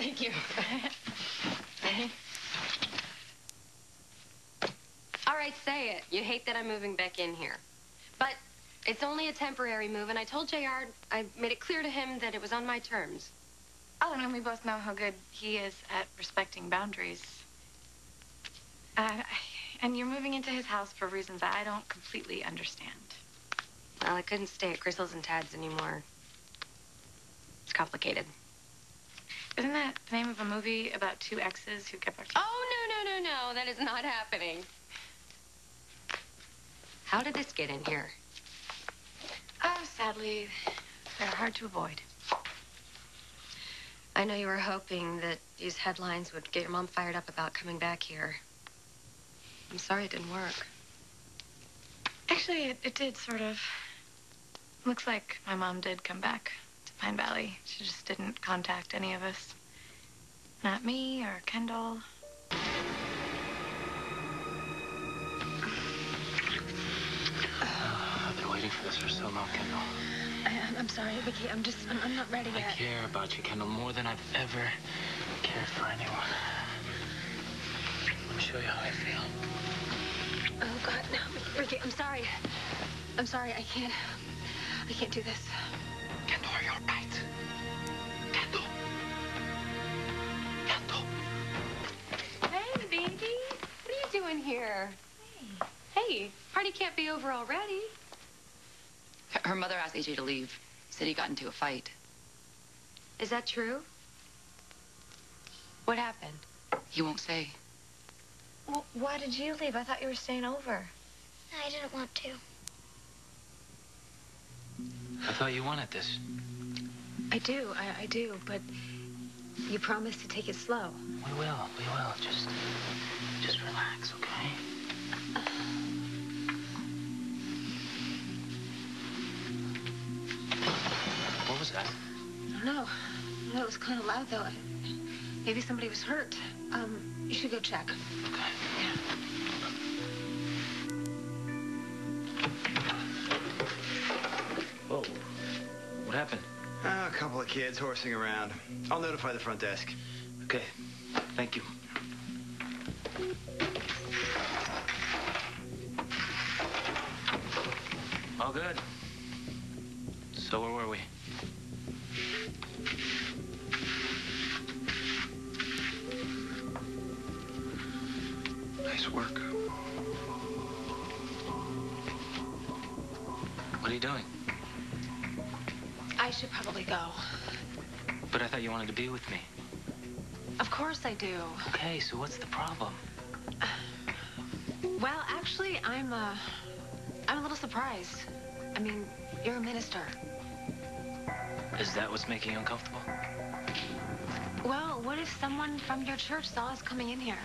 Thank you. All right, say it. You hate that I'm moving back in here. But it's only a temporary move, and I told JR, I made it clear to him that it was on my terms. Oh, and we both know how good he is at respecting boundaries. And you're moving into his house for reasons I don't completely understand. Well, I couldn't stay at Gristle's and Tad's anymore. It's complicated. Isn't that the name of a movie about two exes who get back together? Oh, no. That is not happening. How did this get in here? Oh, sadly, they're hard to avoid. I know you were hoping that these headlines would get your mom fired up about coming back here. I'm sorry it didn't work. Actually, it did, sort of. Looks like my mom did come back to Pine Valley. She just didn't contact any of us. Not me or Kendall. I've been waiting for this for so long, Kendall. I'm sorry, Vicky. I'm not ready yet. I care about you, Kendall, more than I've ever cared for anyone. Let me show you how I feel. Oh, God, no. Ricky, I'm sorry. I can't do this. Kendall, are you all right? Kendall. Hey, baby. What are you doing here? Hey, party can't be over already. Her mother asked AJ to leave. Said he got into a fight. Is that true? What happened? He won't say. Well, why did you leave? I thought you were staying over. I didn't want to. I thought you wanted this. I do, but you promised to take it slow. We will. Just relax, okay? What was that? I don't know. It was kind of loud, though. Maybe somebody was hurt. You should go check. Okay. Yeah. Whoa. What happened? A couple of kids horsing around. I'll notify the front desk. Okay. Thank you. All good. So where were we? Nice work. What are you doing? I should probably go. But I thought you wanted to be with me. Of course I do. Okay, so what's the problem? Well, actually, I'm a little surprised. I mean, you're a minister. Is that what's making you uncomfortable? Well, what if someone from your church saw us coming in here?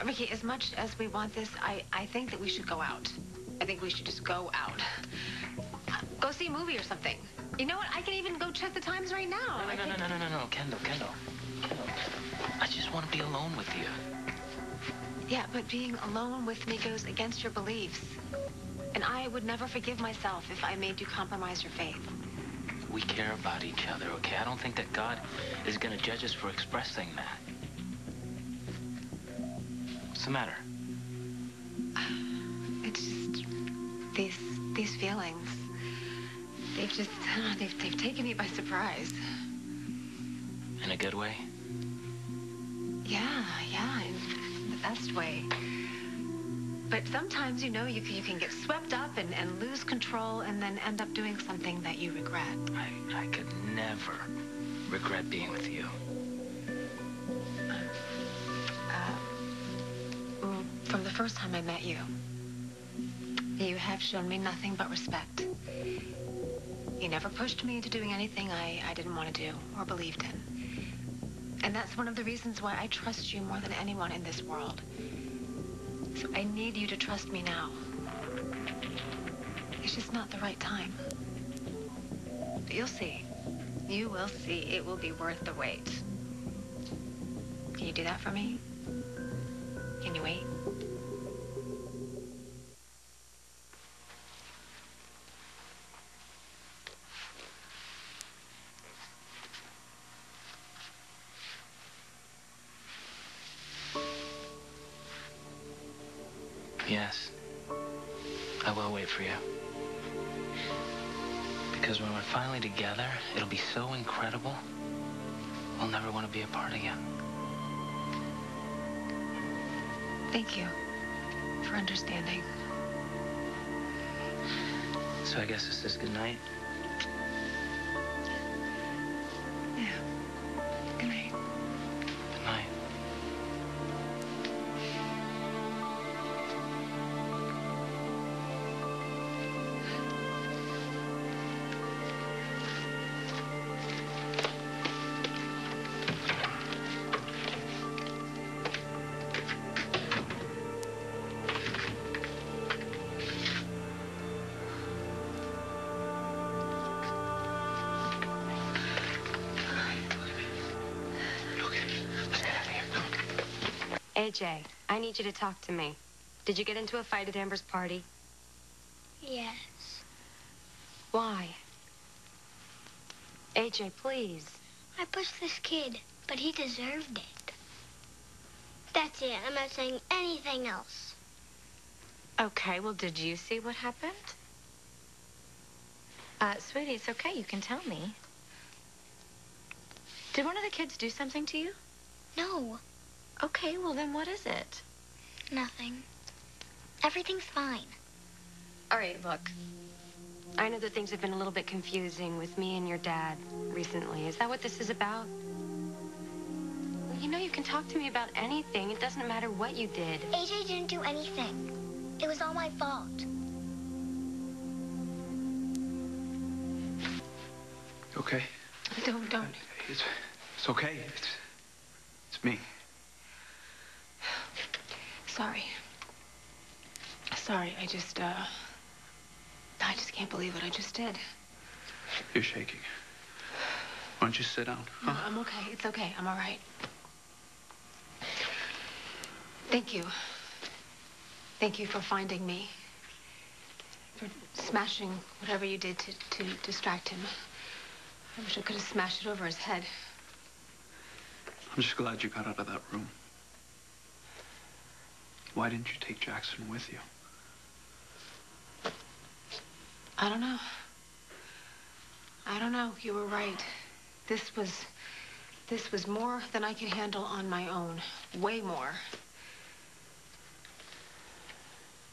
Ricky, as much as we want this, I think that we should go out. I think we should just go out. Go see a movie or something. You know what? I can even go check the times right now. No, Kendall. I just want to be alone with you. Yeah, but being alone with me goes against your beliefs. And I would never forgive myself if I made you compromise your faith. We care about each other, okay? I don't think that God is going to judge us for expressing that. What's the matter? It's just these feelings. They've taken me by surprise. In a good way? Yeah, in the best way. But sometimes, you know, you can get swept up and lose control and then end up doing something that you regret. I could never regret being with you. From the first time I met you, you have shown me nothing but respect. You never pushed me into doing anything I didn't want to do or believed in. And that's one of the reasons why I trust you more than anyone in this world. So I need you to trust me now. It's just not the right time. But you'll see. You will see. It will be worth the wait. Can you do that for me? Can you wait? Yes. I will wait for you. Because when we're finally together, it'll be so incredible, we'll never want to be apart again. Thank you for understanding. So I guess this is good night. Yeah. Good night. Good night. AJ, I need you to talk to me. Did you get into a fight at Amber's party? Yes. Why? AJ, please. I pushed this kid, but he deserved it. That's it. I'm not saying anything else. Okay, well, did you see what happened? Sweetie, it's okay. You can tell me. Did one of the kids do something to you? No, Okay, well, then what is it? nothing. Everything's fine. All right, look. I know that things have been a little bit confusing with me and your dad recently. Is that what this is about? You know you can talk to me about anything. It doesn't matter what you did. AJ didn't do anything. It was all my fault. Okay? Don't. It's okay. It's me. Sorry, I just can't believe what I just did. You're shaking. Why don't you sit down? No, I'm okay. It's okay. I'm all right. Thank you. Thank you for finding me. For smashing whatever you did to distract him. I wish I could have smashed it over his head. I'm just glad you got out of that room. Why didn't you take Jackson with you? I don't know. You were right. This was more than I could handle on my own. Way more.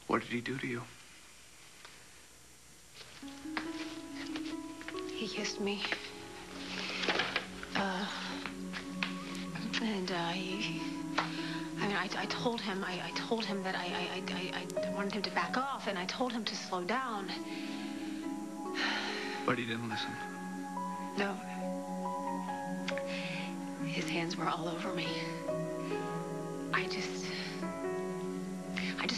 What did he do to you? He kissed me. I told him that I wanted him to back off, and I told him to slow down. But he didn't listen. No. His hands were all over me. I just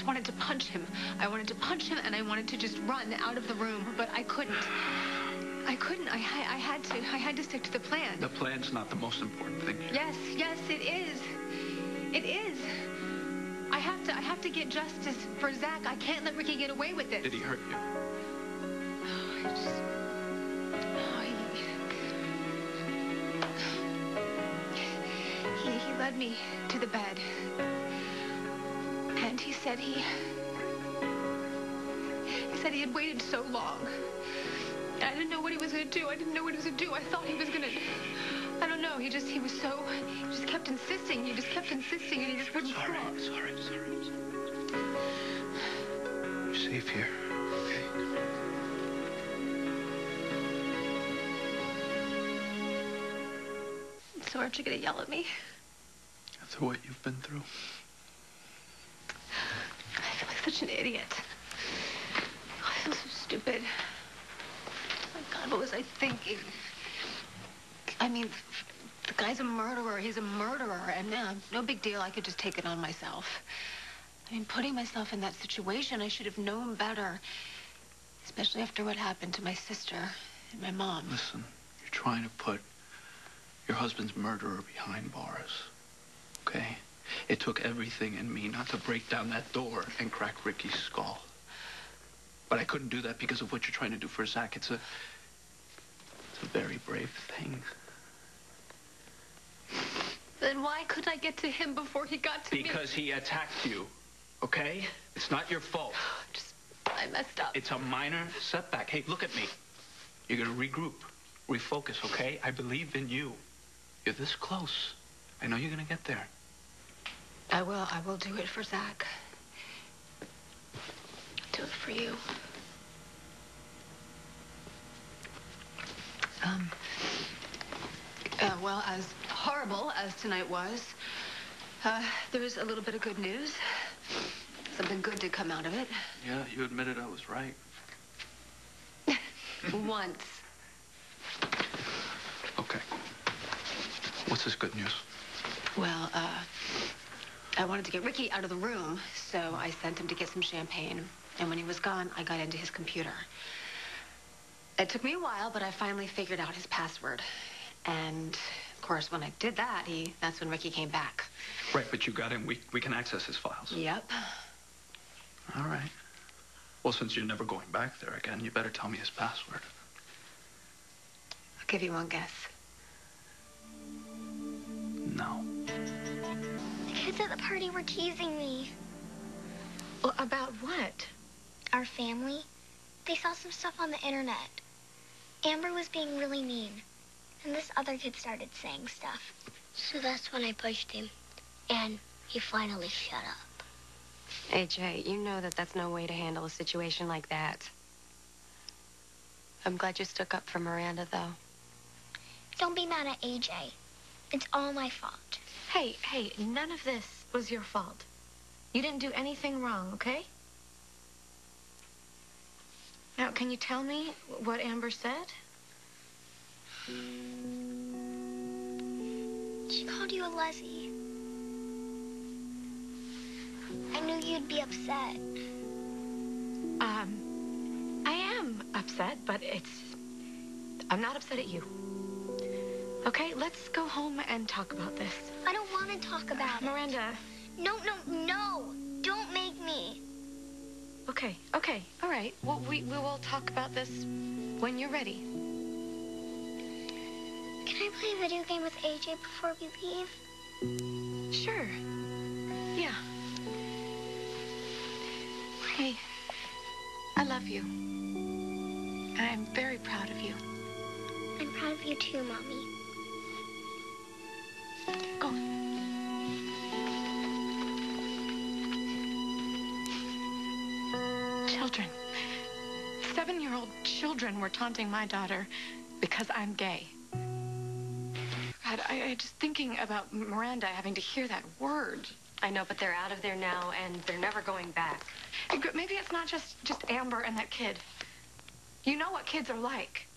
wanted to punch him. I wanted to punch him, and I wanted to just run out of the room, but I couldn't. I had to stick to the plan. The plan's not the most important thing here. Yes, it is. It is. I have to get justice for Zach. I can't let Ricky get away with this. Did he hurt you? He led me to the bed. And he said he had waited so long. And I didn't know what he was going to do. I thought he was going to... I don't know. He just kept insisting. He just kept insisting, and he just wouldn't stop. Sorry. You're safe here, okay? So aren't you going to yell at me? After what you've been through. I feel like such an idiot. I feel so stupid. My God, what was I thinking? I mean, the guy's a murderer. He's a murderer. And no big deal. I could just take it on myself. I mean, putting myself in that situation, I should have known better. Especially after what happened to my sister and my mom. Listen, you're trying to put your husband's murderer behind bars. Okay? It took everything in me not to break down that door and crack Ricky's skull. But I couldn't do that because of what you're trying to do for Zach. It's a very brave thing. Then why couldn't I get to him before he got to me? Because he attacked you. okay? It's not your fault. I messed up. It's a minor setback. Hey, look at me. You're gonna regroup, refocus, okay? I believe in you. You're this close. I know you're gonna get there. I will do it for Zach. Do it for you. Well, as horrible as tonight was, there's a little bit of good news. Something good did come out of it. Yeah, you admitted I was right. Once. Okay. What's this good news? Well, I wanted to get Ricky out of the room, so I sent him to get some champagne. And when he was gone, I got into his computer. It took me a while, but I finally figured out his password. And, of course, when I did that, that's when Ricky came back. Right, but you got him. We can access his files. Yep. All right. Well, since you're never going back there again, you better tell me his password. I'll give you one guess. No. The kids at the party were teasing me. Well, about what? Our family. They saw some stuff on the internet. Amber was being really mean. And this other kid started saying stuff. So that's when I pushed him. And he finally shut up. AJ, you know that that's no way to handle a situation like that. I'm glad you stuck up for Miranda, though. Don't be mad at AJ. It's all my fault. Hey, none of this was your fault. You didn't do anything wrong, okay? Now, can you tell me what Amber said? She called you a lessee. I knew you'd be upset. I am upset, but I'm not upset at you. Okay, let's go home and talk about this. I don't want to talk about it. Miranda. No. Don't make me. Okay, all right. Well, we will talk about this when you're ready. Can I play a video game with AJ before we leave? Sure. Yeah. Hey, I love you. I'm very proud of you. I'm proud of you too, Mommy. Go. Children. 7-year-old children were taunting my daughter because I'm gay. God, I just thinking about Miranda having to hear that word. I know, but they're out of there now, and they're never going back. Maybe it's not just Amber and that kid. You know what kids are like.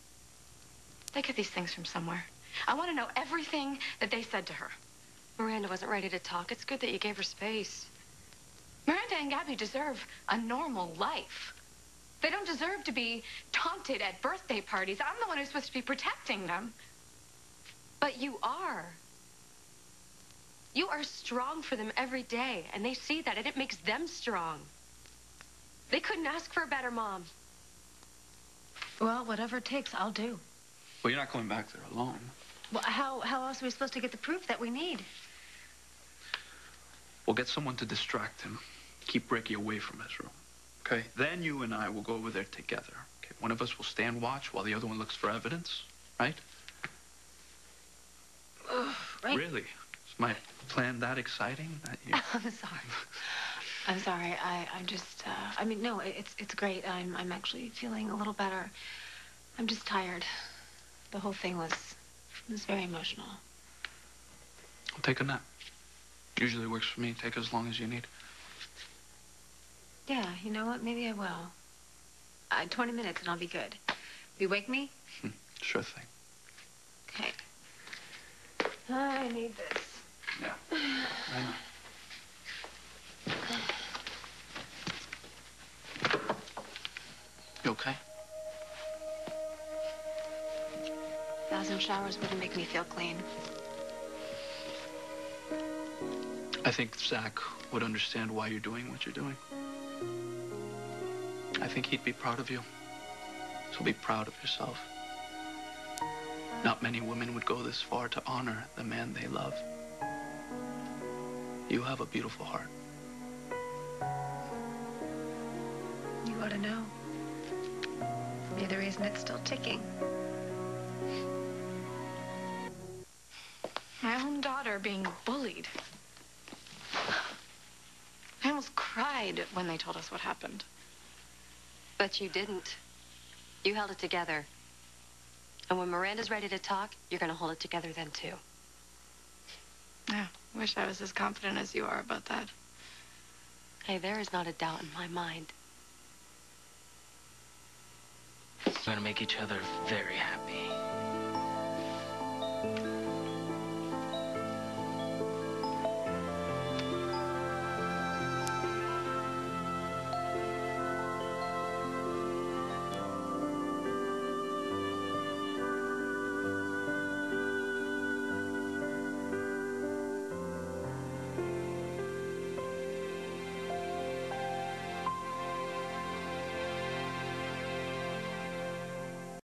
They get these things from somewhere. I want to know everything that they said to her. Miranda wasn't ready to talk. It's good that you gave her space. Miranda and Gabby deserve a normal life. They don't deserve to be taunted at birthday parties. I'm the one who's supposed to be protecting them. But you are. You are strong for them every day, and they see that, and it makes them strong. They couldn't ask for a better mom. Well, whatever it takes, I'll do. Well, you're not going back there alone. Well, how else are we supposed to get the proof that we need? We'll get someone to distract him. Keep Ricky away from his room. Okay? Then you and I will go over there together. Okay? One of us will stand watch while the other one looks for evidence. Right? Right. Really? Is my plan that exciting? That you... I'm sorry. I'm just, I mean, no, it's great. I'm actually feeling a little better. I'm just tired. The whole thing was very emotional. I'll take a nap. Usually works for me. Take as long as you need. Yeah, you know what? Maybe I will. 20 minutes and I'll be good. You wake me? Sure thing. Okay. I need this. Yeah, I know. You okay? 1,000 showers wouldn't make me feel clean. I think Zach would understand why you're doing what you're doing. I think he'd be proud of you. So be proud of yourself. Not many women would go this far to honor the man they love. You have a beautiful heart. You ought to know. You're the reason it's still ticking. My own daughter being bullied. I almost cried when they told us what happened. But you didn't. You held it together. And when Miranda's ready to talk, you're going to hold it together then, too. Yeah, wish I was as confident as you are about that. Hey, there is not a doubt in my mind. We're gonna make each other very happy.